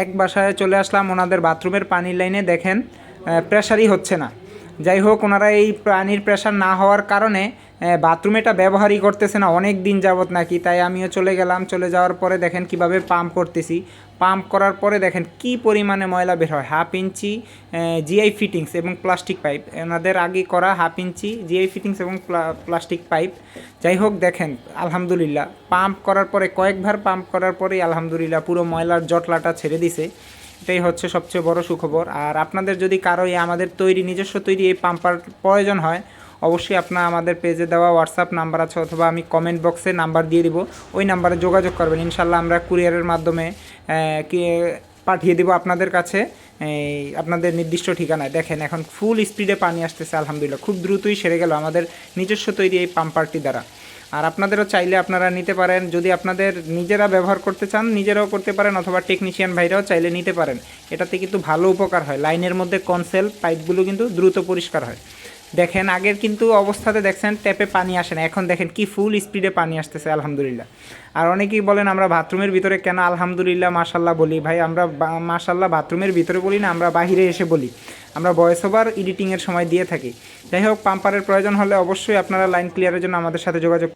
এক বাসায় চলে আসলাম ওনাদের বাথরুমের পানির লাইনে, দেখেন প্রেশারই হচ্ছে না। যাই হোক, ওনারা এই পানির প্রেশার না হওয়ার কারণে বাথরুমে এটা ব্যবহারই করতেছে না অনেক দিন যাবত নাকি। তাই আমিও চলে গেলাম, চলে যাওয়ার পরে দেখেন কিভাবে পাম্প করতেছি। পাম্প করার পরে দেখেন কি পরিমাণে ময়লা বের হয়। 1/2 ইঞ্চি জিআই ফিটিংস এবং প্লাস্টিক পাইপ, এনাদের আগে করা 1/2 ইঞ্চি জিআই ফিটিংস এবং প্লাস্টিক পাইপ। যাই হোক দেখেন আলহামদুলিল্লাহ, পাম্প করার পরে কয়েকবার পাম্প করার পরেই আলহামদুলিল্লাহ পুরো ময়লার জটলাটা ছেড়ে দিছে। এটাই হচ্ছে সবচেয়ে বড় সুখবর। আর আপনাদের যদি কারো আমাদের নিজস্ব তৈরি এই পাম্পার প্রয়োজন হয়, অবশ্যই আপনার আমাদের পেজে দেওয়া হোয়াটসঅ্যাপ নাম্বার আছে, অথবা আমি কমেন্ট বক্সে নাম্বার দিয়ে দিব, ওই নাম্বারে যোগাযোগ করবেন। ইনশাল্লাহ আমরা কুরিয়ারের মাধ্যমে পাঠিয়ে দেবো আপনাদের কাছে আপনাদের নির্দিষ্ট ঠিকানায়। দেখেন এখন ফুল স্পিডে পানি আসতেছে আলহামদুলিল্লাহ, খুব দ্রুতই সেরে গেল আমাদের নিজস্ব তৈরি এই পাম্পারটি দ্বারা। আর আপনাদেরও চাইলে আপনারা নিতে পারেন, যদি আপনাদের নিজেরা ব্যবহার করতে চান নিজেরাও করতে পারেন, অথবা টেকনিশিয়ান ভাইরাও চাইলে নিতে পারেন। এটাতে কিন্তু ভালো উপকার হয়, লাইনের মধ্যে কনসেল পাইপগুলো কিন্তু দ্রুত পরিষ্কার হয়। দেখেন আগের কিন্তু অবস্থাতে দেখছেন ট্যাপে পানি আসে না, এখন দেখেন কি ফুল স্পিডে পানি আসতেছে আলহামদুলিল্লাহ। আর অনেকেই বলেন আমরা বাথরুমের ভিতরে কেন আলহামদুলিল্লাহ মাশাল্লাহ বলি। ভাই আমরা মাশাল্লাহ বাথরুমের ভিতরে বলি না, আমরা বাহিরে এসে বলি, আমরা ভয়েস ওভার এডিটিংয়ের সময় দিয়ে থাকি। যাই হোক, পাম্পারের প্রয়োজন হলে অবশ্যই আপনারা লাইন ক্লিয়ারের জন্য আমাদের সাথে যোগাযোগ